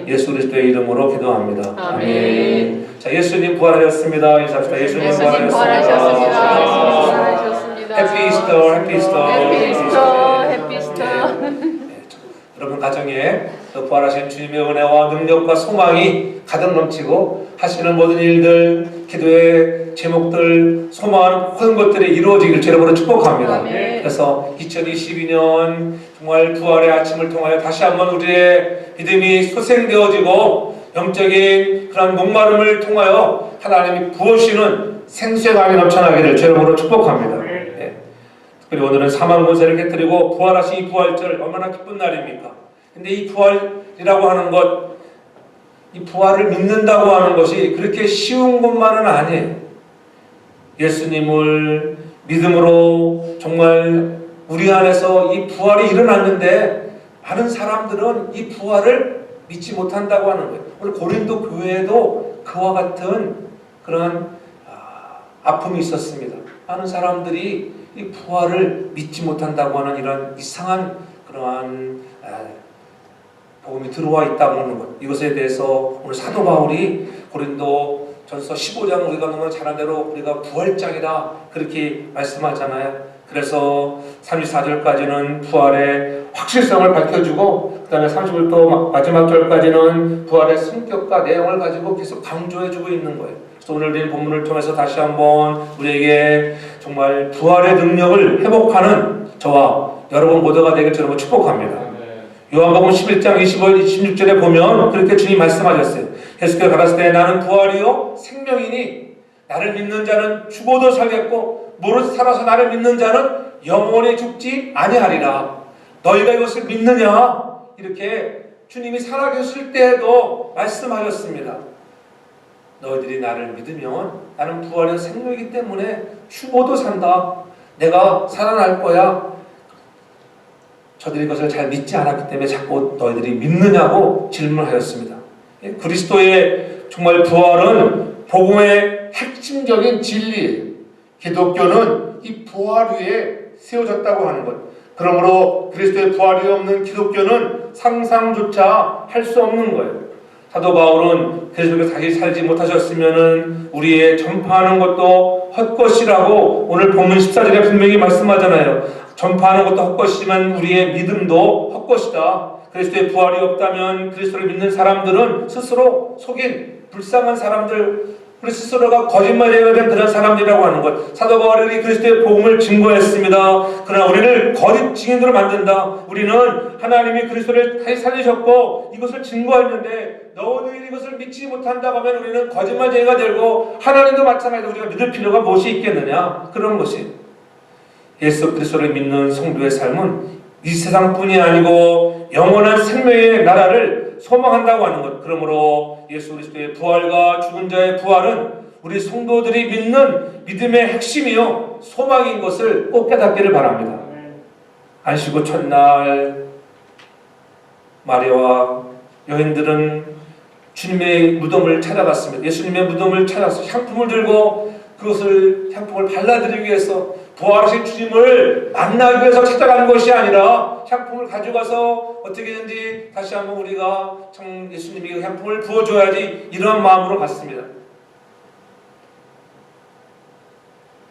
예수 그리스도의 이름으로 기도합니다. 아멘. 자, 예수님 부활하셨습니다. 인사합시다. 예수님 부활하셨습니다. 해피 이스터, 해피 이스터. 해피 이스터, 해피 이스터. 여러분 가정에 부활하신 주님의 은혜와 능력과 소망이 가득 넘치고 하시는 모든 일들, 기도의 제목들, 소망하는 모든 것들이 이루어지길 주님으로 축복합니다. 아멘. 그래서 2022년 정말 부활의 아침을 통하여 다시 한번 우리의 믿음이 소생되어지고 영적인 그런 목마름을 통하여 하나님이 부으시는 생수의 강이 넘쳐나기를 주님으로 축복합니다. 특별히 오늘은 사망권세를 깨뜨리고 부활하신 이 부활절 얼마나 기쁜 날입니까? 근데 이 부활이라고 하는 것, 이 부활을 믿는다고 하는 것이 그렇게 쉬운 것만은 아니에요. 예수님을 믿음으로 정말 우리 안에서 이 부활이 일어났는데 많은 사람들은 이 부활을 믿지 못한다고 하는 거예요. 오늘 고린도 교회에도 그와 같은 그런 아픔이 있었습니다. 많은 사람들이 이 부활을 믿지 못한다고 하는 이런 이상한 그러한 복음이 들어와 있다고 하는 것, 이것에 대해서 오늘 사도 바울이 고린도 전서 15장 우리가 너무 잘한 대로 우리가 부활장이다 그렇게 말씀하잖아요. 그래서 34절까지는 부활의 확실성을 밝혀주고 그 다음에 30절 마지막 절까지는 부활의 성격과 내용을 가지고 계속 강조해주고 있는 거예요. 그래서 오늘 우리 본문을 통해서 다시 한번 우리에게 정말 부활의 능력을 회복하는 저와 여러분 모두가 되길 저는 축복합니다. 요한복음 11장 25, 26절에 보면 그렇게 주님 말씀하셨어요. 예수께서 가라사대 때 나는 부활이요 생명이니 나를 믿는 자는 죽어도 살겠고 무릇 살아서 나를 믿는 자는 영원히 죽지 아니하리라. 너희가 이것을 믿느냐? 이렇게 주님이 살아계실 때에도 말씀하셨습니다. 너희들이 나를 믿으면 나는 부활의 생명이기 때문에 죽어도 산다. 내가 살아날 거야. 저들이 그것을 잘 믿지 않았기 때문에 자꾸 너희들이 믿느냐고 질문하였습니다. 그리스도의 정말 부활은 복음의 핵심적인 진리예요. 기독교는 이 부활 위에 세워졌다고 하는 것. 그러므로 그리스도의 부활이 없는 기독교는 상상조차 할 수 없는 거예요. 사도 바울은 그리스도께서 다시 살지 못하셨으면 우리의 전파하는 것도 헛것이라고 오늘 본문 14절에 분명히 말씀하잖아요. 전파하는 것도 헛것이지만 우리의 믿음도 헛것이다. 그리스도의 부활이 없다면 그리스도를 믿는 사람들은 스스로 속인 불쌍한 사람들, 우리 스스로가 거짓말쟁이가 된 그런 사람들이라고 하는 것. 사도 바울이 그리스도의 복음을 증거했습니다. 그러나 우리를 거짓 증인으로 만든다. 우리는 하나님이 그리스도를 다시 살리셨고 이것을 증거했는데 너희들이 이것을 믿지 못한다고 하면 우리는 거짓말쟁이가 되고 하나님도 마찬가지로 우리가 믿을 필요가 무엇이 있겠느냐. 그런 것이 예수 그리스도를 믿는 성도의 삶은 이 세상뿐이 아니고 영원한 생명의 나라를 소망한다고 하는 것. 그러므로 예수 그리스도의 부활과 죽은 자의 부활은 우리 성도들이 믿는 믿음의 핵심이요 소망인 것을 꼭 깨닫기를 바랍니다. 안식구 첫날 마리아와 여인들은 주님의 무덤을 찾아갔습니다. 예수님의 무덤을 찾아서 향품을 들고 그것을 향품을 발라드리기 위해서 부활하신 주님을 만나기 위해서 찾아가는 것이 아니라 향품을 가져가서 어떻게든지 다시 한번 우리가 참 예수님이 향품을 부어줘야지 이런 마음으로 갔습니다.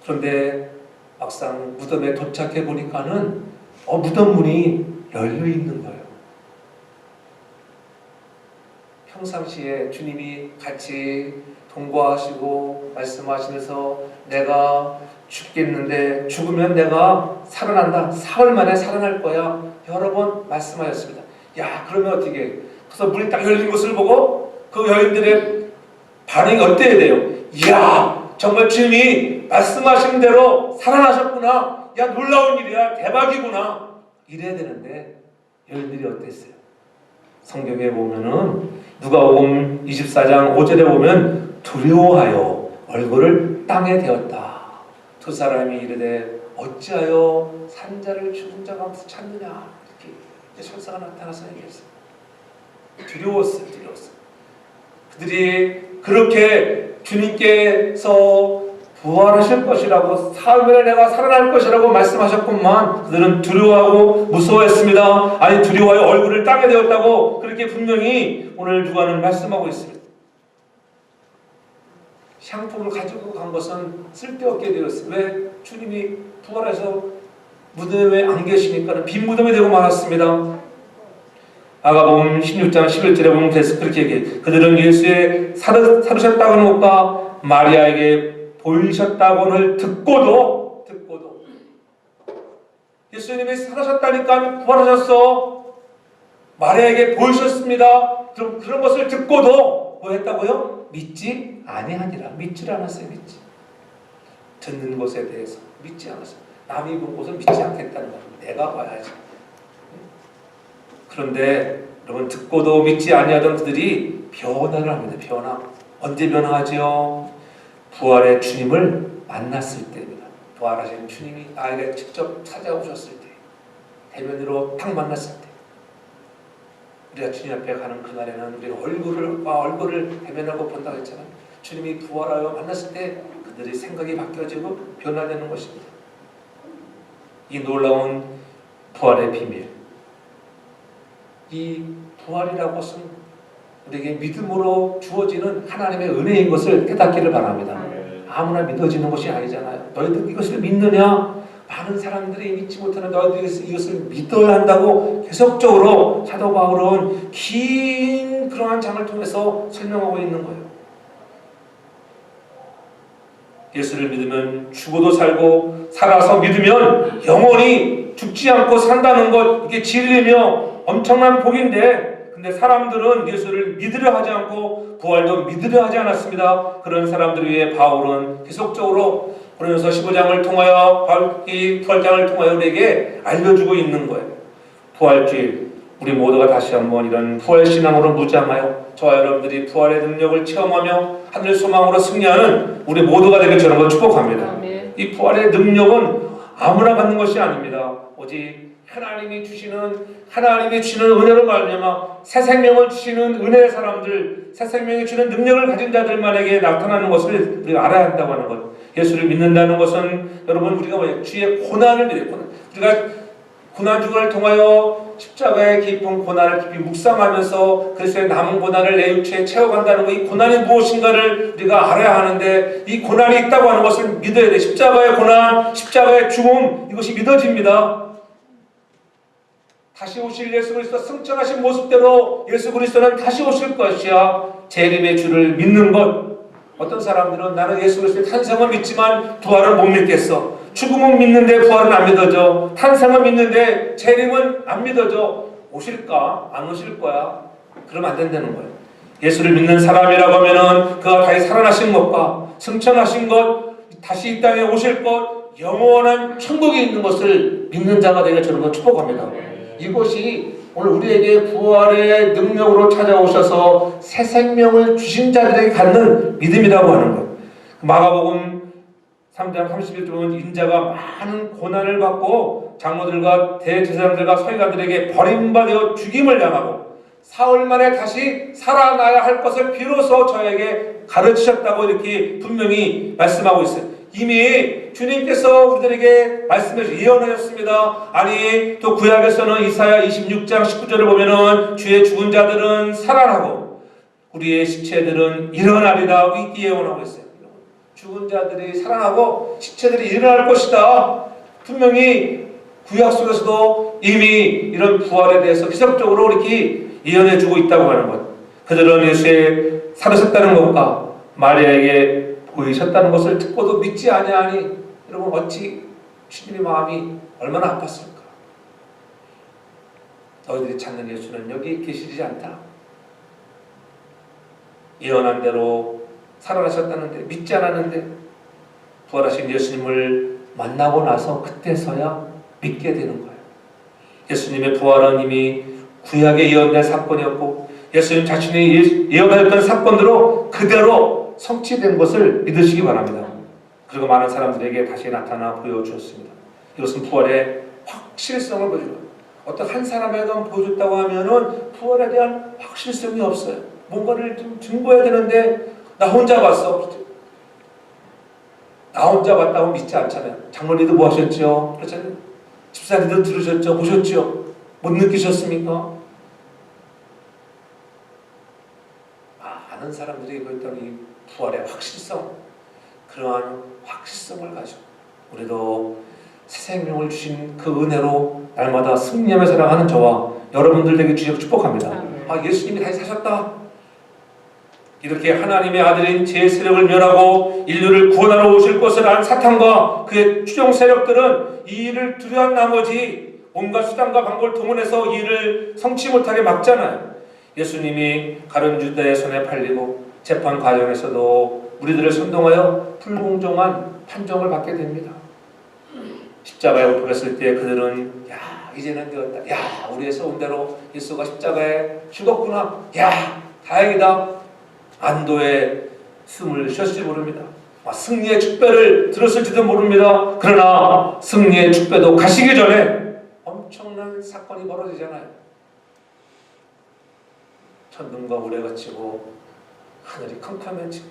그런데 막상 무덤에 도착해 보니까는 무덤 문이 열려 있는 거예요. 평상시에 주님이 같이 동거하시고 말씀하시면서 내가 죽겠는데 죽으면 내가 살아난다. 사흘 만에 살아날 거야. 여러 번 말씀하셨습니다. 야, 그러면 어떻게 해? 그래서 문이 딱 열린 것을 보고 그 여인들의 반응이 어때야 돼요? 이야, 정말 주님이 말씀하신 대로 살아나셨구나. 야, 놀라운 일이야. 대박이구나. 이래야 되는데 여인들이 어땠어요? 성경에 보면은 누가복음 24장 5절에 보면 두려워하여 얼굴을 땅에 대었다. 두 사람이 이르되 어찌하여 산자를 죽은 자 가운데서 찾느냐. 이렇게 천사가 나타나서 얘기했어요. 두려웠어요. 그들이 그렇게 주님께서 부활하실 것이라고, 사흘 내가 살아날 것이라고 말씀하셨건만 그들은 두려워하고 무서워했습니다. 아니, 두려워하여 얼굴을 땅에 대었다고 그렇게 분명히 오늘 누가는 말씀하고 있습니다. 향품을 가지고 간 것은 쓸데없게 되었어요. 왜? 주님이 부활해서 무덤에 안 계시니까 빈 무덤이 되고 말았습니다. 마가복음 16장 11절에 보면 그렇게 얘기해요. 그들은 예수의 사르셨다고는 것과 마리아에게 보이셨다고는 듣고도 예수님이 살아셨다니까 부활하셨어, 마리아에게 보이셨습니다, 그런 것을 듣고도 뭐 했다고요? 믿지 아니하니라. 믿질 않았어요. 듣는 것에 대해서 믿지 않았어요. 남이 본 것을 믿지 않겠다는 거예요. 내가 봐야지. 그런데 여러분, 듣고도 믿지 아니하던 그들이 변화를 합니다. 변화. 언제 변화하죠? 부활의 주님을 만났을 때입니다. 부활하신 주님이 나에게 직접 찾아오셨을 때, 대면으로 딱 만났을 때, 우리가 주님 앞에 가는 그날에는 우리가 얼굴을 대면하고 본다고 했잖아요. 주님이 부활하여 만났을 때 그들의 생각이 바뀌어지고 변화되는 것입니다. 이 놀라운 부활의 비밀, 이 부활이라고 것은 우리에게 믿음으로 주어지는 하나님의 은혜인 것을 깨닫기를 바랍니다. 아무나 믿어지는 것이 아니잖아요. 너희들 이것을 믿느냐? 많은 사람들이 믿지 못하는 너희들이 이것을 믿어야 한다고 계속적으로 사도 바울은 긴 그러한 장을 통해서 설명하고 있는 거예요. 예수를 믿으면 죽어도 살고, 살아서 믿으면 영원히 죽지 않고 산다는 것, 이게 진리며 엄청난 복인데, 근데 사람들은 예수를 믿으려 하지 않고 부활도 믿으려 하지 않았습니다. 그런 사람들을 위해 바울은 계속적으로 고린도서 15장을 통하여, 이 부활장을 통하여 우리에게 알려주고 있는 거예요. 부활주일, 우리 모두가 다시 한번 이런 부활신앙으로 무장하여 저와 여러분들이 부활의 능력을 체험하며 하늘 소망으로 승리하는 우리 모두가 되길 저는 걸 축복합니다. 아멘. 이 부활의 능력은 아무나 갖는 것이 아닙니다. 오직 하나님이 주시는 은혜로 말미암아 새 생명을 주시는 은혜의 사람들, 새 생명이 주는 능력을 가진 자들만에게 나타나는 것을 우리가 알아야 한다고 하는 것. 예수를 믿는다는 것은 여러분, 우리가 주의 고난을 믿어요. 우리가 고난주간을 통하여 십자가의 깊은 고난을 깊이 묵상하면서 그리스도의 남은 고난을 내 육체에 채워간다는 것, 이 고난이 무엇인가를 우리가 알아야 하는데, 이 고난이 있다고 하는 것을 믿어야 돼. 십자가의 고난, 십자가의 죽음, 이것이 믿어집니다. 다시 오실 예수 그리스도 승천하신 모습대로 예수 그리스도는 다시 오실 것이야. 재림의 주를 믿는 것. 어떤 사람들은 나는 예수 그리스도의 탄생은 믿지만 부활은 못 믿겠어. 죽음은 믿는데 부활은 안 믿어져. 탄생은 믿는데 재림은 안 믿어져. 오실까? 안 오실 거야. 그러면 안 된다는 거예요. 예수를 믿는 사람이라고 하면은 그가 다시 살아나신 것과 승천하신 것, 다시 이 땅에 오실 것, 영원한 천국에 있는 것을 믿는 자가 되기를 저는 축복합니다. 이것이 오늘 우리에게 부활의 능력으로 찾아오셔서 새 생명을 주신 자들에게 갖는 믿음이라고 하는 것. 마가복음 3장 31절은 인자가 많은 고난을 받고 장로들과 대제사장들과 서기관들에게 버림받아 죽임을 당하고 사흘 만에 다시 살아나야 할 것을 비로소 저에게 가르치셨다고 이렇게 분명히 말씀하고 있어요. 이미 주님께서 우리들에게 말씀해 예언하셨습니다. 아니, 또 구약에서는 이사야 26장 19절을 보면은 주의 죽은 자들은 살아나고 우리의 시체들은 일어나리라 이렇게 예언하고 있어요. 죽은 자들이 살아나고 시체들이 일어날 것이다. 분명히 구약 속에서도 이미 이런 부활에 대해서 기적적으로 이렇게 예언해 주고 있다고 하는 것. 그들은 예수의 살으셨다는 것과 마리아에게 보이셨다는 것을 듣고도 믿지 아니하니, 여러분 어찌 주님의 마음이 얼마나 아팠을까. 너희들이 찾는 예수는 여기 계시지 않다. 예언한 대로 살아나셨다는데 믿지 않았는데 부활하신 예수님을 만나고 나서 그때서야 믿게 되는 거예요. 예수님의 부활은 이미 구약에 예언된 사건이었고 예수님 자신이 예언하였던 사건으로 그대로 성취된 것을 믿으시기 바랍니다. 그리고 많은 사람들에게 다시 나타나 보여주었습니다. 이것은 부활의 확실성을 보여줍니다. 어떤 한 사람에게만 보여줬다고 하면은 부활에 대한 확실성이 없어요. 뭔가를 좀 증거해야 되는데 나 혼자 봤어. 나 혼자 봤다고 믿지 않잖아요. 장로님도 뭐 하셨죠? 그렇잖아요. 집사님도 들으셨죠? 보셨죠? 못 느끼셨습니까? 많은 사람들이 그랬던 이 부활의 확실성, 그러한 확실성을 가지고 우리도 새 생명을 주신 그 은혜로 날마다 승리하며 살아가는 저와 여러분들 되게 주여 축복합니다. 예수님이 다시 사셨다. 이렇게 하나님의 아들인 제 세력을 멸하고 인류를 구원하러 오실 것을 안 사탄과 그의 추종 세력들은 이 일을 두려워한 나머지 온갖 수단과 방법을 동원해서 이 일을 성취 못하게 막잖아요. 예수님이 가룟 유다의 손에 팔리고 재판 과정에서도 우리들을 선동하여 불공정한 판정을 받게 됩니다. 십자가에 못 박혔을 때 그들은 이제는 되었다. 우리의 소원 대로 예수가 십자가에 죽었구나. 다행이다. 안도의 숨을 쉬었을지 모릅니다. 승리의 축배를 들었을지도 모릅니다. 그러나 승리의 축배도 가시기 전에 엄청난 사건이 벌어지잖아요. 천둥과 우레가 치고 하늘이 캄캄해지고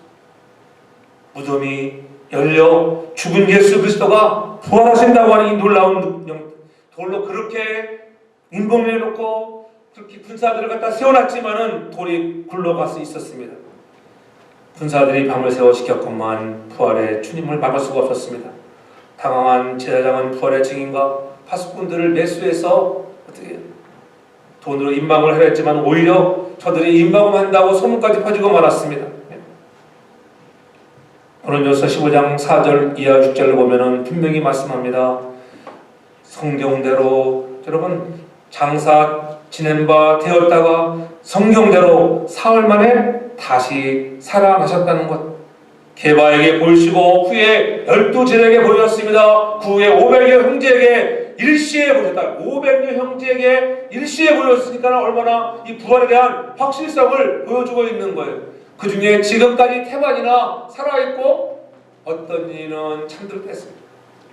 무덤이 열려 죽은 예수 그리스도가 부활하신다고 하는 이 놀라운 능력, 돌로 그렇게 인봉해 놓고 그렇게 군사들을 갖다 세워놨지만은 돌이 굴러갈 수 있었습니다. 군사들이 밤을 새워 지켰건만 부활의 주님을 막을 수가 없었습니다. 당황한 제사장은 부활의 증인과 파수꾼들을 매수해서 어떻게 돈으로 임방을 하려 했지만 오히려 저들이 임방한다고 소문까지 퍼지고 말았습니다. 고린도서 15장 4절 이하 6절을 보면은 분명히 말씀합니다. 성경대로 여러분 장사 지낸 바 되었다가 성경대로 사흘 만에 다시 살아나셨다는 것. 게바에게 보이시고 후에 12제자에게 보였습니다. 그 후에 500여 형제에게 일시에 보셨다. 500여 형제에게 일시에 보였으니까 얼마나 이 부활에 대한 확실성을 보여주고 있는 거예요. 그 중에 지금까지 태반이나 살아있고 어떤 이는 잠들어 뺐습니다.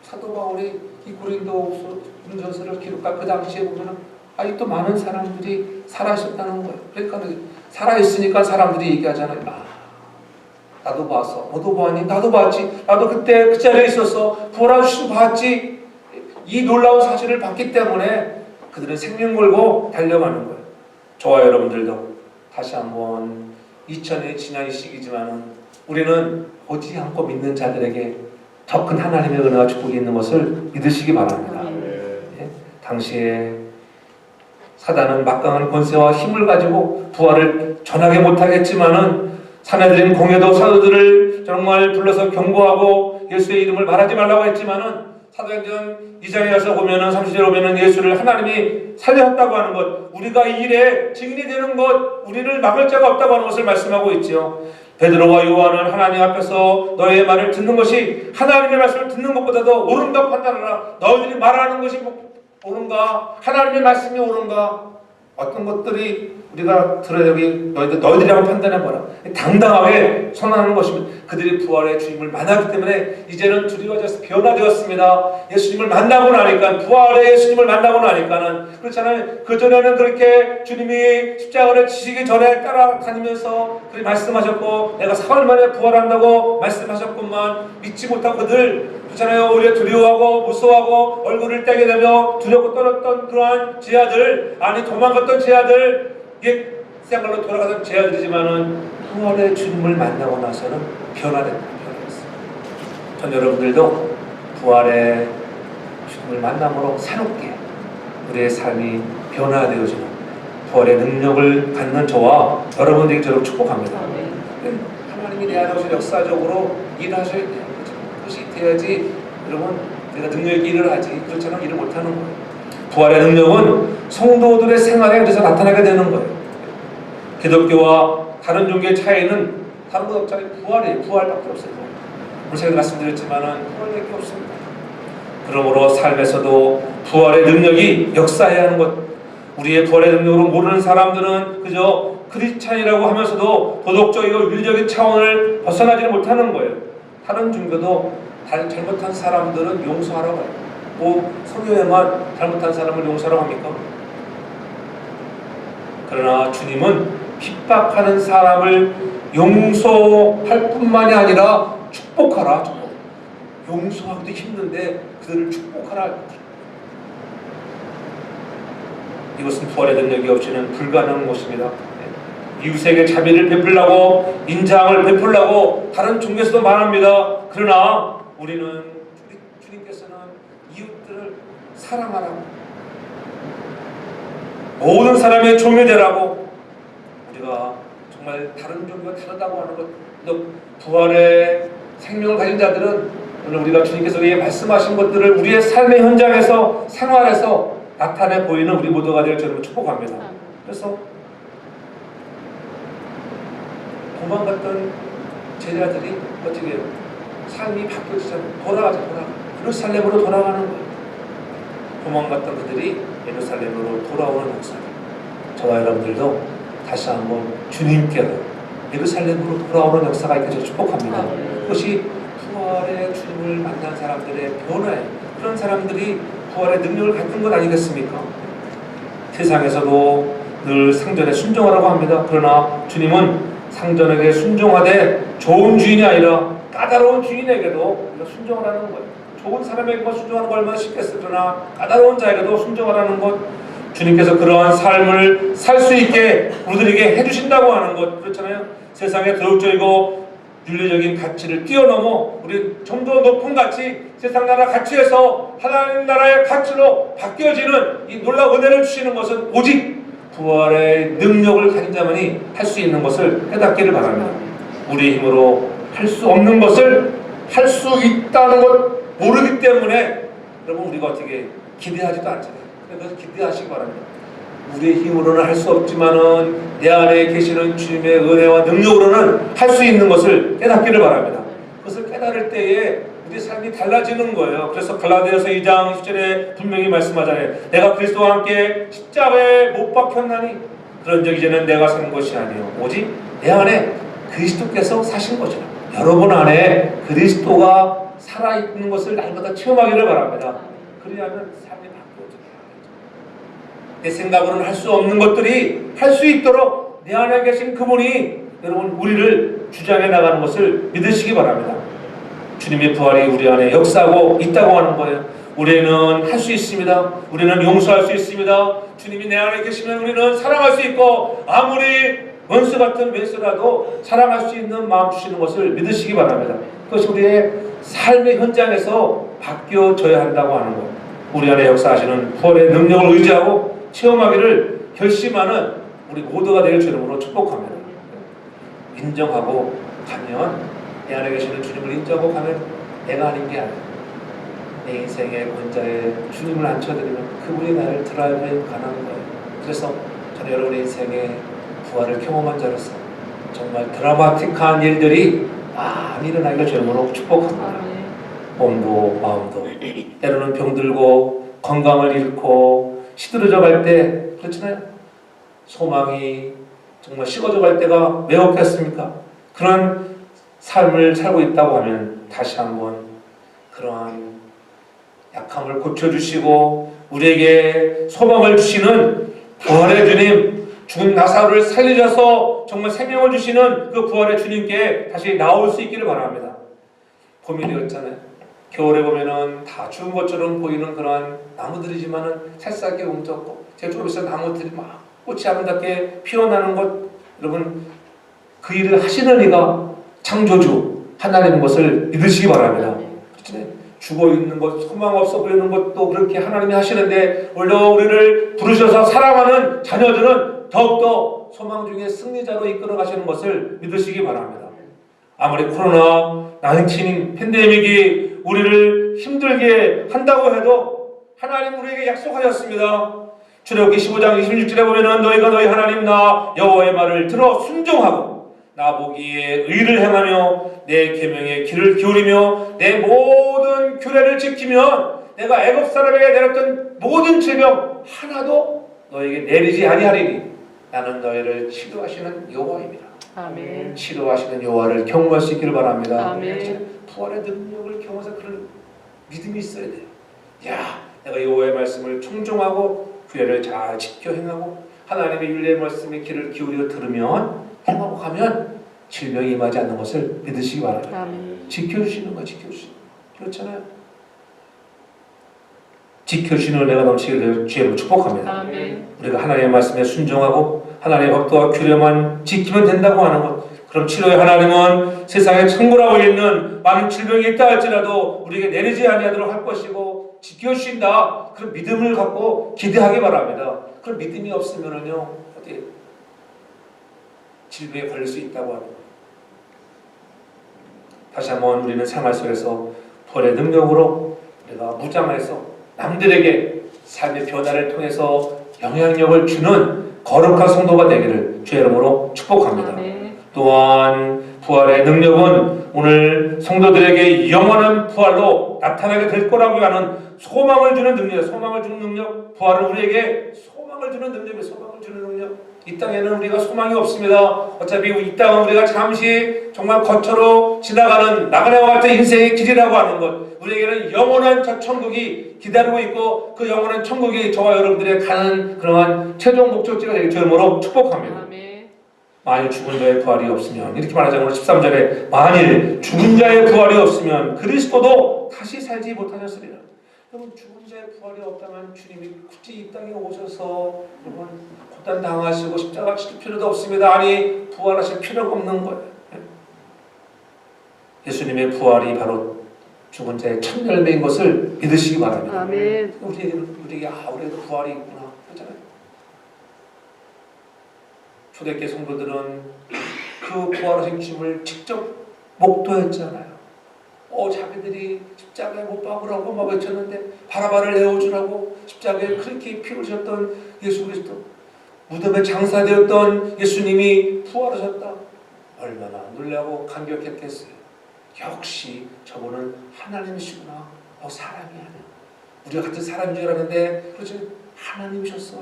사도 바울이 이 고린도전서를 기록할 그 당시에 보면은 아직도 많은 사람들이 살아있었다는 거예요. 그러니까 살아있으니까 사람들이 얘기하잖아요. 나도 봤어. 너도 봤니? 나도 봤지. 나도 그때 그 자리에 있었어. 부활하신 봤지. 이 놀라운 사실을 봤기 때문에 그들은 생명 걸고 달려가는 거예요. 저와 여러분들도 다시 한번 2000년이 지난 이 시기지만은 우리는 오지 않고 믿는 자들에게 더 큰 하나님의 은혜와 축복이 있는 것을 믿으시기 바랍니다. 당시에 사단은 막강한 권세와 힘을 가지고 부활을 전하게 못하겠지만은 사내들인 공회도 사도들을 정말 불러서 경고하고 예수의 이름을 말하지 말라고 했지만은 사도행전 2장에 가서 보면은 30절에 보면은 예수를 하나님이 살렸다고 하는 것, 우리가 이 일에 증인이 되는 것, 우리를 막을 자가 없다고 하는 것을 말씀하고 있죠. 베드로와 요한은 하나님 앞에서 너의 말을 듣는 것이 하나님의 말씀을 듣는 것보다도 옳은가 판단하라. 너희들이 말하는 것이 옳은가? 하나님의 말씀이 옳은가? 어떤 것들이 우리가 들어야 여기 너희들이 한번 판단해봐라. 당당하게 선언하는 것입니다. 그들이 부활의 주님을 만나기 때문에 이제는 두려워져서 변화되었습니다. 예수님을 만나고 나니까, 부활의 예수님을 만나고 나니까는 그렇잖아요. 그전에는 그렇게 주님이 십자가를 지시기 전에 따라다니면서 그렇게 말씀하셨고 내가 사흘 만에 부활한다고 말씀하셨건만 믿지 못한 그들 그렇잖아요. 오히려 두려워하고 무서워하고 얼굴을 떼게 되며 두렵고 떨었던 그러한 제자들, 아니 도망갔던 제자들, 옛 생활로 돌아가던 제자들이지만은 부활의 주님을 만나고 나서는 변화됐어요. 전 여러분들도 부활의 주님을 만남으로 새롭게 우리의 삶이 변화되어지는 부활의 능력을 갖는 저와 여러분들에게 저를 축복합니다. 하나님이 내 안에 오셔서 역사적으로 일하셔야 돼요. 그것이 돼야지 여러분 내가 능력 있게 일을 하지, 그렇잖아요. 일을 못하는 거예요. 부활의 능력은 성도들의 생활에 그래서 나타나게 되는 거예요. 기독교와 다른 종교의 차이는 다른 것 없잖아요. 부활이에요. 부활밖에 없어요. 오늘 제가 말씀드렸지만은 부활밖에 없습니다. 그러므로 삶에서도 부활의 능력이 역사해야 하는 것, 우리의 부활의 능력으로 모르는 사람들은 그저 크리스찬이라고 하면서도 도덕적이고 윤리적인 차원을 벗어나지는 못하는 거예요. 다른 종교도 잘못한 사람들은 용서하라고 해요. 뭐 성경에만 잘못한 사람을 용서하라고 합니까? 그러나 주님은 핍박하는 사람을 용서할 뿐만이 아니라 축복하라. 용서하기도 힘든데 그들을 축복하라. 이것은 부활의 능력이 없이는 불가능한 것입니다. 이웃에게 자비를 베풀라고, 인자함을 베풀라고 다른 종교에서도 말합니다. 그러나 우리는 주님께서는 이웃들을 사랑하라고, 모든 사람의 종이 되라고, 우리가 정말 다른 종교가 다르다고 하는 것, 부활의 생명을 가진 자들은 오늘 우리가 주님께서 우리에게 말씀하신 것들을 우리의 삶의 현장에서, 생활에서 나타내 보이는 우리 모두가 될 줄로 축복합니다. 그래서 도망갔던 제자들이 어떻게 삶이 바뀌어지잖아요. 돌아가자. 예루살렘으로 돌아가는 거예요. 도망갔던 그들이 예루살렘으로 돌아오는 역사. 저와 여러분들도 다시 한번 주님께로 예루살렘으로 돌아오는 역사가 있게 축복합니다. 그것이 부활의 주님을 만난 사람들의 변화예요. 그런 사람들이 부활의 능력을 갖는 것 아니겠습니까? 세상에서도 늘 상전에 순종하라고 합니다. 그러나 주님은 상전에게 순종하되 좋은 주인이 아니라 까다로운 주인에게도 순종하라는 거예요. 좋은 사람에게만 순종하는 거 얼마나 쉽겠어요. 그러나 까다로운 자에게도 순종하라는 것, 주님께서 그러한 삶을 살 수 있게 우리들에게 해주신다고 하는 것, 그렇잖아요. 세상의 도덕적이고 윤리적인 가치를 뛰어넘어 우리 좀 더 높은 가치, 세상 나라 가치에서 하나님 나라의 가치로 바뀌어지는 이 놀라운 은혜를 주시는 것은 오직 부활의 능력을 가진 자만이 할 수 있는 것을 깨닫기를 바랍니다. 우리 힘으로 할 수 없는 것을 할 수 있다는 것 모르기 때문에 여러분 우리가 어떻게 기대하지도 않잖아요. 그래서 기대하시기 바랍니다. 우리의 힘으로는 할 수 없지만은 내 안에 계시는 주님의 은혜와 능력으로는 할 수 있는 것을 깨닫기를 바랍니다. 그것을 깨달을 때에 우리 삶이 달라지는 거예요. 그래서 갈라디아서 2장 10절에 분명히 말씀하잖아요. 내가 그리스도와 함께 십자가에 못 박혔나니 그런 적 이제는 내가 산 것이 아니요 오직 내 안에 그리스도께서 사신 것이라. 여러분 안에 그리스도가 살아있는 것을 날마다 체험하기를 바랍니다. 그리하면 삶이 바뀌어져요. 내 생각으로는 할 수 없는 것들이 할 수 있도록 내 안에 계신 그분이 여러분 우리를 주장해 나가는 것을 믿으시기 바랍니다. 주님의 부활이 우리 안에 역사하고 있다고 하는 거예요. 우리는 할 수 있습니다. 우리는 용서할 수 있습니다. 주님이 내 안에 계시면 우리는 사랑할 수 있고 아무리 원수 같은 외수라도 사랑할 수 있는 마음 주시는 것을 믿으시기 바랍니다. 그것이 우리의 삶의 현장에서 바뀌어져야 한다고 하는 것. 우리 안에 역사하시는 부활의 능력을 의지하고 체험하기를 결심하는 우리 모두가 되길 주님으로 축복합니다. 인정하고 가면, 내 안에 계시는 주님을 인정하고 가면 내가 아닌 게 아니에요. 내 인생의 권자에 주님을 앉혀드리면 그분이 나를 드라이브해 가는 거예요. 그래서 저는 여러분의 인생에 부활을 경험한 자로서 정말 드라마틱한 일들이 많이 일어나기를 주님으로 축복합니다. 몸도 마음도 때로는 병들고 건강을 잃고 시들어져 갈 때 그렇잖아요. 소망이 정말 식어져 갈 때가 왜 없겠습니까? 그런 삶을 살고 있다고 하면 다시 한번 그러한 약함을 고쳐주시고 우리에게 소망을 주시는 부활의 주님, 죽은 나사로를 살리셔서 정말 생명을 주시는 그 부활의 주님께 다시 나올 수 있기를 바랍니다. 봄이 되었잖아요. 겨울에 보면은 다 죽은 것처럼 보이는 그러한 나무들이지만은 새싹이 움졌고 제 쪽에 있는 나무들이 막 꽃이 아름답게 피어나는 것, 여러분 그 일을 하시는 이가 창조주 하나님인 것을 믿으시기 바랍니다. 그렇잖아요. 죽어있는 것, 소망 없어 보이는 것도 그렇게 하나님이 하시는데 오히려 우리를 부르셔서 사랑하는 자녀들은 더욱더 소망 중에 승리자로 이끌어 가시는 것을 믿으시기 바랍니다. 아무리 코로나19 팬데믹이 우리를 힘들게 한다고 해도 하나님 우리에게 약속하셨습니다. 출애굽기 15장 26절에 보면은 너희가 너희 하나님 나 여호와의 말을 들어 순종하고 나 보기에 의를 행하며 내 계명에 귀를 기울이며 내 모든 규례를 지키면 내가 애굽 사람에게 내렸던 모든 질병 하나도 너에게 내리지 아니하리니 나는 너희를 치료하시는 여호와입니다. 아멘. 치료하시는 여호와를 경험할 수 있기를 바랍니다. 아멘. 부활의 능력을 경험해서 그런 믿음이 있어야 돼요. 야, 내가 여호와의 말씀을 청종하고 규례를 잘 지켜 행하고 하나님의 율례의 말씀에 귀를 기울여 들으면 행하고 가면 질병이 임하지 않는 것을 믿으시기 바랍니다. 아멘. 지켜주시는 거 지켜주시는 거. 그렇잖아요. 지켜주시는 은혜가 넘치기를 주의로 축복합니다. 아멘. 우리가 하나님의 말씀에 순종하고 하나님의 법도와 규례만 지키면 된다고 하는 것. 그럼 치료의 하나님은 세상에 천국이라고 있는 많은 질병이 있다 할지라도 우리에게 내리지 아니하도록 할 것이고 지켜주신다. 그런 믿음을 갖고 기대하기 바랍니다. 그런 믿음이 없으면은요 어디 질병에 걸릴 수 있다고 합니다. 다시 한번 우리는 생활 속에서 부활의 능력으로 우리가 무장해서 남들에게 삶의 변화를 통해서 영향력을 주는 거룩한 성도가 되기를 주의 이름으로 축복합니다. 아멘. 또한 부활의 능력은 오늘 성도들에게 영원한 부활로 나타나게 될 거라고 하는 소망을 주는 능력, 소망을 주는 능력, 부활은 우리에게 소망을 주는 능력이에요. 소망을 주는 능력. 이 땅에는 우리가 소망이 없습니다. 어차피 이 땅은 우리가 잠시 정말 거처로 지나가는 나그네와 같은 인생의 길이라고 하는 것. 우리에게는 영원한 저 천국이 기다리고 있고 그 영원한 천국이 저와 여러분들의 가는 그러한 최종 목적지가 되길 주님으로 축복합니다. 아멘. 만일 죽은 자의 부활이 없으면 이렇게 말하자면 13절에 만일 죽은 자의 부활이 없으면 그리스도도 다시 살지 못하셨으리라. 여러분 죽은 자의 부활이 없다면 주님이 굳이 이 땅에 오셔서 여러분 고단 당하시고 십자가 지킬 필요도 없습니다. 아니 부활하실 필요가 없는 거예요. 예수님의 부활이 바로 죽은 자의 첫 열매인 것을 믿으시기 바랍니다. 아멘. 우리에게 우리에도 부활이 있구나 그렇잖아요. 초대교회 성도들은 그 부활하신 주님을 직접 목도했잖아요. 자기들이 십자가에 못 박으라고 막 외쳤는데 바라바를 내어주라고 십자가에 그렇게 피 흘리셨던 예수 그리스도, 무덤에 장사되었던 예수님이 부활하셨다. 얼마나 놀라고 감격했겠어요. 역시 저분은 하나님이시구나. 사람이 아니야. 우리가 같은 사람인 줄 알았는데 그렇지 하나님이셨어.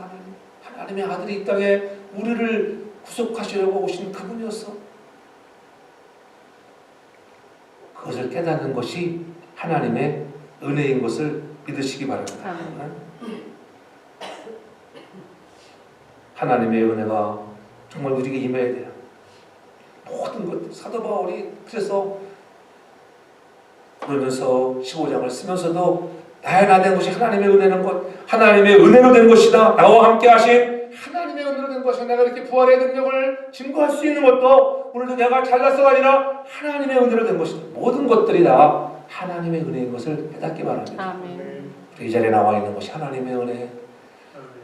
하나님의 아들이 이 땅에 우리를 구속하시려고 오신 그분이었어. 그것을 깨닫는 것이 하나님의 은혜인 것을 믿으시기 바랍니다. 하나님의 은혜가 정말 우리에게 임해야 돼요. 모든 것 사도 바울이 그래서 고린도서 15장을 쓰면서도 나의 나 된 것이 하나님의 은혜는 것, 하나님의 은혜로 된 것이다. 나와 함께 하신 하나님의 은혜로 된 것이다. 내가 이렇게 부활의 능력을 증거할 수 있는 것도 오늘도 내가 잘나서가 아니라 하나님의 은혜로 된 것이다. 모든 것들이 다 하나님의 은혜인 것을 깨닫기 바랍니다. 아멘. 이 자리에 나와 있는 것이 하나님의 은혜.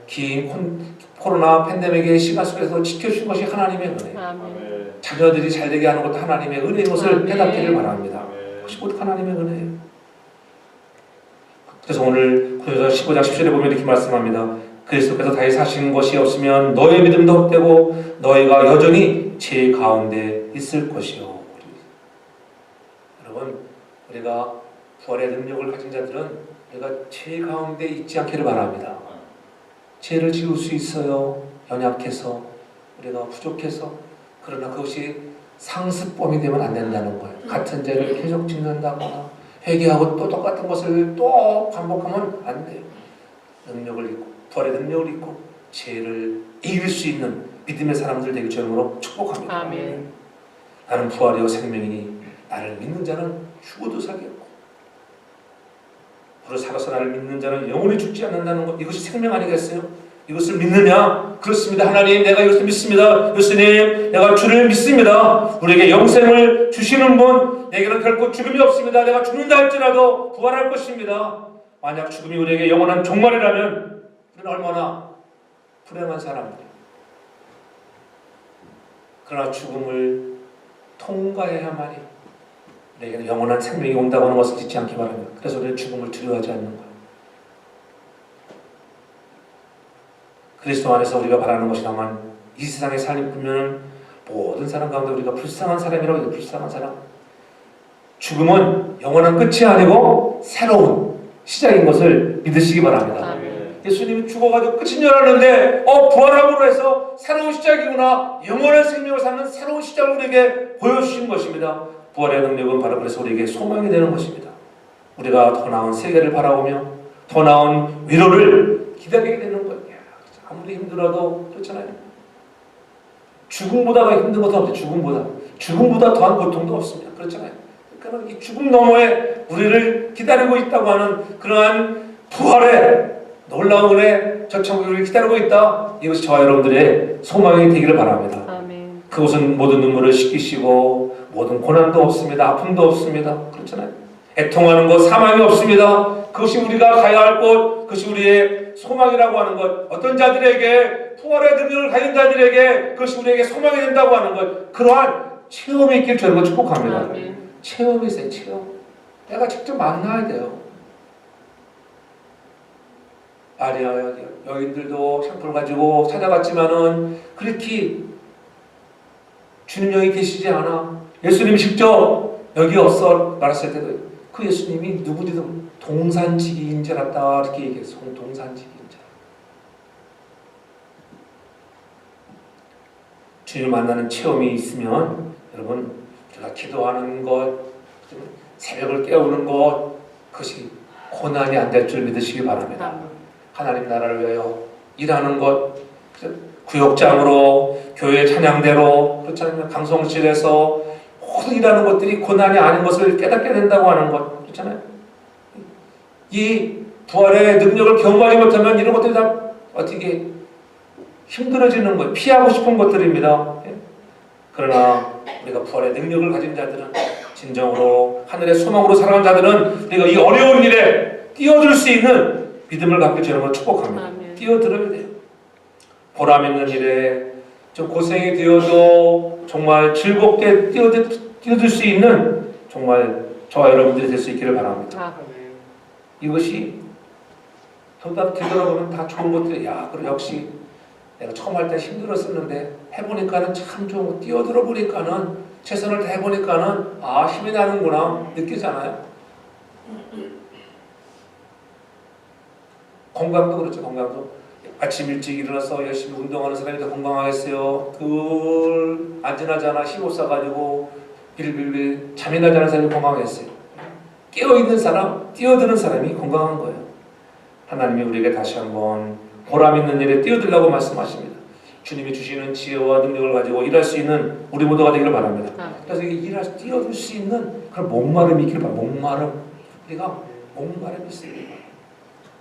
긴 코로나 팬데믹의 시간 속에서 지켜주신 것이 하나님의 은혜. 아멘. 자녀들이 잘 되게 하는 것도 하나님의 은혜인 것을 아멘. 깨닫기를 바랍니다. 그것이 모두 하나님의 은혜예요. 그래서 오늘 고린도서 15장 10절에 보면 이렇게 말씀합니다. 그리스도께서 다시 사신 것이 없으면 너의 믿음도 헛되고 너희가 여전히 죄 가운데 있을 것이요. 여러분 우리가 부활의 능력을 가진 자들은 우리가 죄 가운데 있지 않기를 바랍니다. 죄를 지을 수 있어요. 연약해서 우리가 부족해서. 그러나 그것이 상습범이 되면 안 된다는 거예요. 같은 죄를 계속 짓는다거나 회개하고 또 똑같은 것을 또 반복하면 안 돼요. 능력을 잊고 부활의 능력을 잊고 죄를 이길 수 있는 믿음의 사람들 되기 주님으로 축복합니다. 아멘. 나는 부활이요 생명이니 나를 믿는 자는 죽어도 살겠고 우리로 살아서 나를 믿는 자는 영원히 죽지 않는다는 것, 이것이 생명 아니겠어요? 이것을 믿느냐? 그렇습니다. 하나님 내가 이것을 믿습니다. 예수님 내가 주를 믿습니다. 우리에게 영생을 주시는 분, 내게는 결코 죽음이 없습니다. 내가 죽는다 할지라도 부활할 것입니다. 만약 죽음이 우리에게 영원한 종말이라면 우리는 얼마나 불행한 사람들이에요. 그러나 죽음을 통과해야만이 우리에게는 영원한 생명이 온다고 하는 것을 잊지 않기 바랍니다. 그래서 우리는 죽음을 두려워하지 않는 거예요. 그리스도 안에서 우리가 바라는 것이 다만 이 세상에 살면 모든 사람 가운데 우리가 불쌍한 사람이라고 해요. 불쌍한 사람. 죽음은 영원한 끝이 아니고 새로운 시작인 것을 믿으시기 바랍니다. 아멘. 예수님이 죽어가지고 끝인 줄 알았는데 부활함으로 해서 새로운 시작이구나. 영원한 생명을 사는 새로운 시작을 우리에게 보여주신 것입니다. 부활의 능력은 바로 그래서 우리에게 소망이 되는 것입니다. 우리가 더 나은 세계를 바라보며 더 나은 위로를 기다리게 되는 거예요. 아무리 힘들어도 그렇잖아요. 죽음보다가 힘든 것은 없어요. 죽음보다 더한 고통도 없습니다. 그렇잖아요. 그런 이 죽음 너머에 우리를 기다리고 있다고 하는 그러한 부활의 놀라운 은혜, 저 천국이 우리를 기다리고 있다. 이것이 저와 여러분들의 소망이 되기를 바랍니다. 아멘. 그곳은 모든 눈물을 씻기시고 모든 고난도 없습니다. 아픔도 없습니다. 그렇잖아요. 애통하는 것, 사망이 없습니다. 그것이 우리가 가야 할 곳, 그것이 우리의 소망이라고 하는 것. 어떤 자들에게, 부활의 능력을 가진 자들에게 그것이 우리에게 소망이 된다고 하는 것. 그러한 체험이 있길 저희가 축복합니다. 아멘. 체험이 있어요. 체험. 내가 직접 만나야 돼요. 아니야, 여인들도 샴푸를 가지고 찾아갔지만은 그렇게 주님 여기 계시지 않아. 예수님이 직접 여기 없어 말했을 때도 그 예수님이 누구든 동산지기인 줄 알았다 이렇게 얘기했어. 동산지기인 줄. 주님을 만나는 체험이 있으면 여러분 우리가 기도하는 것, 새벽을 깨우는 것 그것이 고난이 안 될 줄 믿으시기 바랍니다. 하나님 나라를 위하여 일하는 것, 구역장으로 교회 찬양대로 그렇잖아요. 강성실에서 모든 일하는 것들이 고난이 아닌 것을 깨닫게 된다고 하는 것 그렇잖아요. 이 부활의 능력을 경험하지 못하면 이런 것들이 다 어떻게 힘들어지는 것, 피하고 싶은 것들입니다. 그러나 우리가 부활의 능력을 가진 자들은 진정으로 하늘의 소망으로 살아가는 자들은 우리가 이 어려운 일에 뛰어들 수 있는 믿음을 갖게 저는 축복합니다. 아멘. 뛰어들어야 돼요. 보람 있는 일에 좀 고생이 되어도 정말 즐겁게 뛰어들 수 있는 정말 저와 여러분들이 될 수 있기를 바랍니다. 이것이 되돌아보면 다 좋은 것들이야. 그리고 역시 내가 처음 할 때 힘들었었는데 해보니까는 참 좋은 거 뛰어들어 보니까는 최선을 다해보니까는 아 힘이 나는구나 느끼잖아요. 건강도 그렇죠. 건강도 아침 일찍 일어나서 열심히 운동하는 사람이 더 건강하겠어요. 그 안전하잖아 힘 못 써가지고 빌빌빌 잠이 나지 않은 사람이 건강하겠어요. 깨어있는 사람, 뛰어드는 사람이 건강한 거예요. 하나님이 우리에게 다시 한번 보람 있는 일에 뛰어들라고 말씀하십니다. 주님이 주시는 지혜와 능력을 가지고 일할 수 있는 우리 모두가 되기를 바랍니다. 그래서 뛰어들 수 있는 그런 목마름이 있기를 바랍니다. 목마름. 우리가 목마름이 있습니다.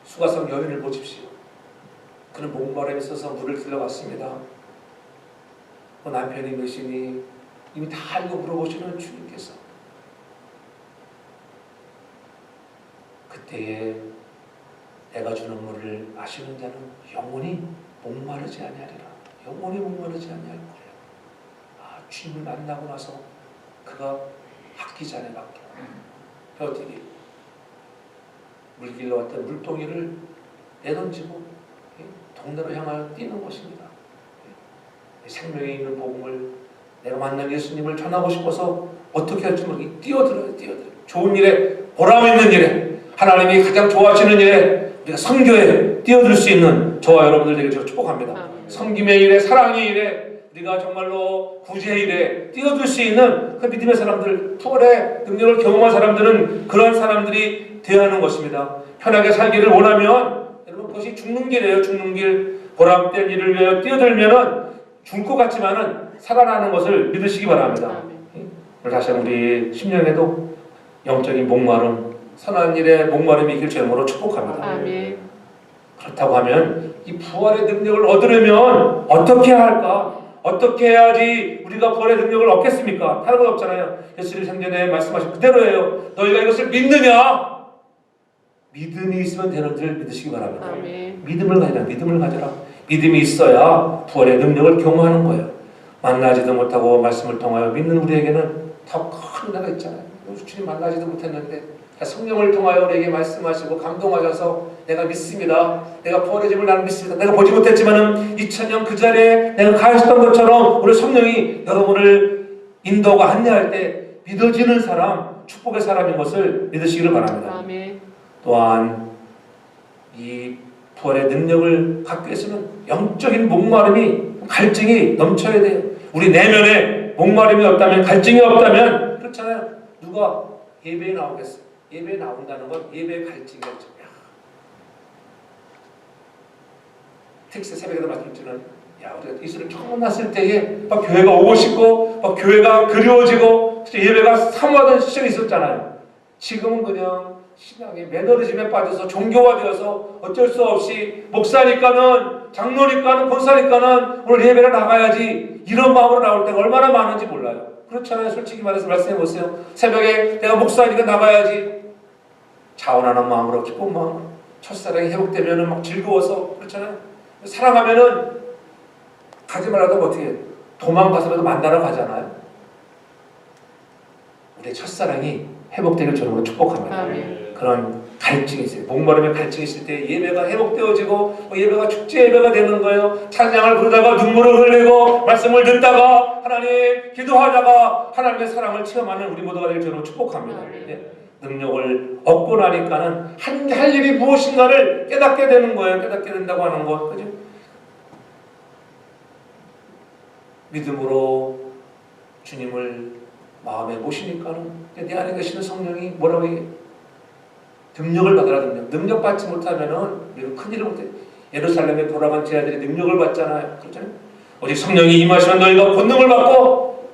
수가성 여인을 보십시오. 그는 목마름이 있어서 물을 들러갔습니다. 그 남편이 몇이니 이미 다 알고 물어보시는 주님께서 그때에 내가 주는 물을 마시는 자는 영원히 목마르지 아니하리라. 영원히 목마르지 아니할 거예요. 아, 주님을 만나고 나서 그가 바뀌지 않아요. 바뀌어. 어떻게 물길로 왔던 물동이를 내던지고 동네로 향하여 뛰는 것입니다. 생명에 있는 복음을 내가 만난 예수님을 전하고 싶어서 어떻게 할지 모르게 뛰어들어요. 좋은 일에 보람 있는 일에 하나님이 가장 좋아하시는 일에 우리가 선교에 뛰어들 수 있는 저와 여러분들 되길 제가 축복합니다. 섬김의 일에 사랑의 일에 우리가 정말로 구제의 일에 뛰어들 수 있는 그 믿음의 사람들, 부활의 능력을 경험한 사람들은 그런 사람들이 되어야 하는 것입니다. 편하게 살기를 원하면 여러분 그것이 죽는 길이에요. 죽는 길. 보람된 일을 위하여 뛰어들면은 죽을 것 같지만은 살아나는 것을 믿으시기 바랍니다. 오늘 다시 한번 우리 심령에도 영적인 목마름, 선한 일에 목마름이 있길 제목으로 축복합니다. 아멘. 그렇다고 하면 이 부활의 능력을 얻으려면 어떻게 해야 할까? 어떻게 해야지 우리가 부활의 능력을 얻겠습니까? 다른 건 없잖아요. 예수님 생전에 말씀하신 그대로예요. 너희가 이것을 믿느냐? 믿음이 있으면 되는 줄 믿으시기 바랍니다. 아멘. 믿음을 가져라. 믿음을 가져라. 믿음이 있어야 부활의 능력을 경험하는 거예요. 만나지도 못하고 말씀을 통하여 믿는 우리에게는 더 큰 은혜가 있잖아요. 주님 만나지도 못했는데 성령을 통하여 우리에게 말씀하시고 감동하셔서 내가 믿습니다. 내가 부활의 집을 나는 믿습니다. 내가 보지 못했지만은 2000년 그 자리에 내가 가셨던 것처럼 우리 성령이 여러분을 인도하고 안내할 때 믿어지는 사람, 축복의 사람인 것을 믿으시기를 바랍니다. 아멘. 또한 이 부활의 능력을 갖기 위해서는 영적인 목마름이, 갈증이 넘쳐야 돼요. 우리 내면에 목마름이 없다면, 갈증이 없다면 그렇잖아요. 누가 예배에 나오겠어요? 예배에 나온다는 건 예배의 갈증이었죠. 텍스 새벽에도 말씀드리는 우리가 예수를 처음 만났을 때에 막 교회가 오고 싶고 막 교회가 그리워지고 예배가 사모하던 시절이 있었잖아요. 지금은 그냥 신앙의 매너리즘에 빠져서 종교화되어서 어쩔 수 없이 목사니까는 장로니까는 권사니까는 오늘 예배를 나가야지 이런 마음으로 나올 때가 얼마나 많은지 몰라요. 그렇잖아요. 솔직히 말해서 말씀해 보세요. 새벽에 내가 목사니까 나가야지 자원하는 마음으로 기쁜 마음으로 첫사랑이 회복되면은 막 즐거워서 그렇잖아요. 사랑하면은 가지 말라도 어떻게 도망가서라도 만나러 가잖아요. 우리의 첫사랑이 회복되길 저는 축복합니다. 아멘. 그런 갈증이 있어요. 목마름에 갈증이 있을 때 예배가 회복되어지고 예배가 축제 예배가 되는 거예요. 찬양을 부르다가 눈물을 흘리고 말씀을 듣다가 하나님 기도하다가 하나님의 사랑을 체험하는 우리 모두가 되길 저는 축복합니다. 예. 능력을 얻고 나니까는 할 일이 무엇인가를 깨닫게 되는 거예요. 깨닫게 된다고 하는 것, 그죠? 믿음으로 주님을 마음에 모시니까는 내 안에 계시는 성령이 뭐라고 얘기해? 능력을 받으라. 능력 받지 못하면은 우리가 큰일을 못해. 예루살렘에 돌아간 제자들이 능력을 받잖아요. 그렇잖아요. 오직 성령이 임하시면 너희가 권능을 받고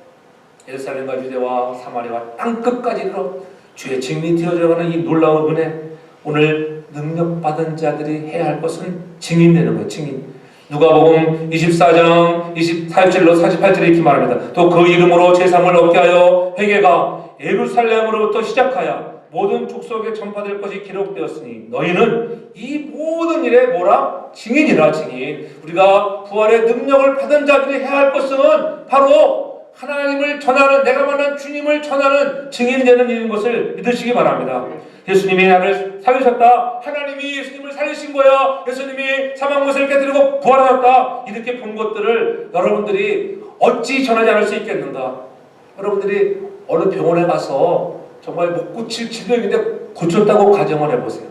예루살렘과 유대와 사마리아와 땅끝까지 이르러 주의 증인이 되어져가는 이 놀라운 은혜. 오늘 능력 받은 자들이 해야 할 것은 증인되는 거예요. 증인. 누가복음 24장 24절로 48절에 이렇게 말합니다. 또 그 이름으로 제사함을 얻게 하여 회개가 예루살렘으로부터 시작하여 모든 족속에 전파될 것이 기록되었으니 너희는 이 모든 일에 뭐라? 증인이라. 증인. 우리가 부활의 능력을 받은 자들이 해야 할 것은 바로 하나님을 전하는, 내가 만난 주님을 전하는 증인되는 일인 것을 믿으시기 바랍니다. 예수님이 나를 살리셨다. 하나님이 예수님을 살리신 거야. 예수님이 사망 못을 깨뜨리고 부활하셨다. 이렇게 본 것들을 여러분들이 어찌 전하지 않을 수 있겠는가? 여러분들이 어느 병원에 가서 정말 못 고칠 질병인데 고쳤다고 가정을 해보세요.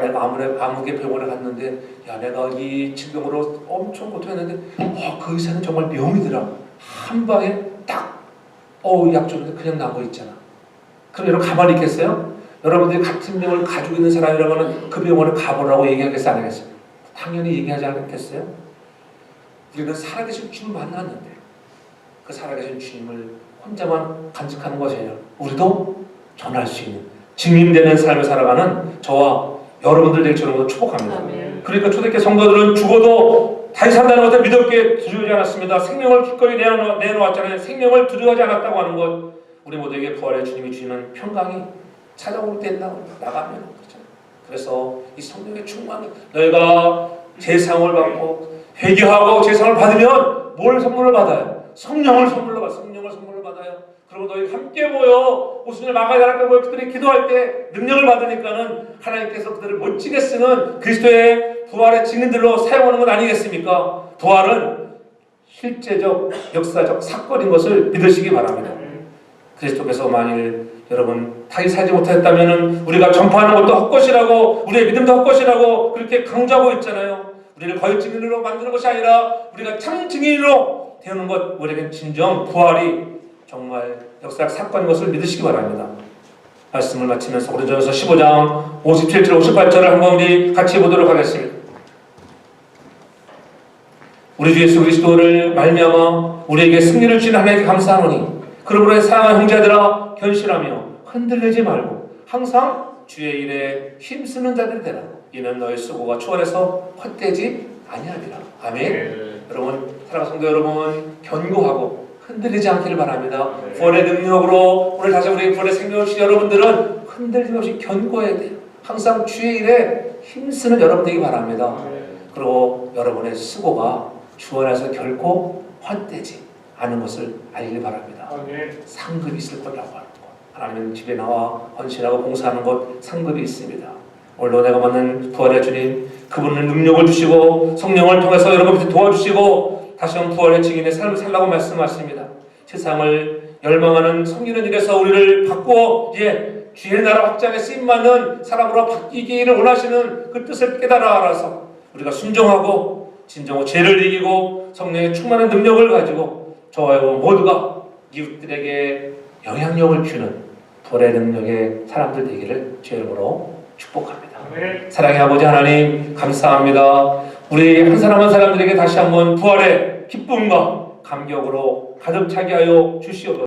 내가 아무개 병원에 갔는데 내가 이 질병으로 엄청 고통했는데 그 의사는 정말 명이더라. 한 방에 딱 약 줬는데 그냥 나고 있잖아. 그럼 여러분 가만히 있겠어요? 여러분들이 같은 병을 가지고 있는 사람이라면 그 병원에 가보라고 얘기하겠어요? 안 하겠어요? 당연히 얘기하지 않겠어요? 우리는 살아계신 주님을 만났는데 그 살아계신 주님을 혼자만 간직하는 것이에요. 우리도 전할 수 있는 증인되는 삶을 살아가는 저와 여러분들 되길 저는 축복합니다. 아멘. 그러니까 초대교회 성도들은 죽어도 다시 산다는 것을 믿었기에 두려워하지 않았습니다. 생명을 기꺼이 내놓았잖아요. 생명을 두려워하지 않았다고 하는 것. 우리 모두에게 부활의 주님이 주시는 평강이 찾아올 때 나가면 그렇잖아요. 그래서 이 성령의 충만이 너희가 제상을 받고 회개하고 제상을 받으면 뭘 선물을 받아요? 성령을 선물로 받아요. 그리고 너희 함께 모여 오순절 마가다락에 모여 그들이 기도할 때 능력을 받으니까는 하나님께서 그들을 멋지게 쓰는 그리스도의 부활의 증인들로 사용하는 건 아니겠습니까? 부활은 실제적 역사적 사건인 것을 믿으시기 바랍니다. 그리스도께서 만일 여러분 다시 살지 못했다면 우리가 전파하는 것도 헛것이라고 우리의 믿음도 헛것이라고 그렇게 강조하고 있잖아요. 우리를 거짓 증인으로 만드는 것이 아니라 우리가 참 증인으로 되는 것, 우리에겐 진정 부활이 정말 역사적 사건인 것을 믿으시기 바랍니다. 말씀을 마치면서 고린도전서 15장 57절 58절을 한번 우리 같이 보도록 하겠습니다. 우리 주 예수 그리스도를 말미암아 우리에게 승리를 주신 하나님께 감사하노니 그러므로 사랑하는 형제들아 견실하며 흔들리지 말고 항상 주의 일에 힘쓰는 자들이 되라. 이는 너의 수고가 초월해서 헛되지 아니하리라. 아멘. 여러분 사랑하는 성도 여러분 견고하고 흔들리지 않기를 바랍니다. 부활의 능력으로 오늘 다시 우리 부활의 생명을 주신 여러분들은 흔들림 없이 견고해야 돼요. 항상 주의 일에 힘쓰는 여러분 되기 바랍니다. 그리고 여러분의 수고가 주 안에서 결코 헛되지 않은 것을 알기를 바랍니다. 상급이 있을 거라고 하는 것. 하나님은 집에 나와 헌신하고 봉사하는 것 상급이 있습니다. 오늘도 내가 만난 부활의 주님 그분을 능력을 주시고 성령을 통해서 여러분들 도와주시고 다시 한번 부활의 증인의 삶을 살라고 말씀하십니다. 세상을 열망하는 섬기는 일에서 우리를 바꾸어 이제 주의 나라 확장에 쓰임받는 사람으로 바뀌기를 원하시는 그 뜻을 깨달아 알아서 우리가 순종하고 진정으로 죄를 이기고 성령의 충만한 능력을 가지고 저와 여러분 모두가 이웃들에게 영향력을 주는 부활의 능력의 사람들 되기를 주의 이름으로 축복합니다. 사랑의 아버지 하나님 감사합니다. 우리 한 사람 한 사람들에게 다시 한번 부활의 기쁨과 감격으로 가득 차게 하여 주시옵소서.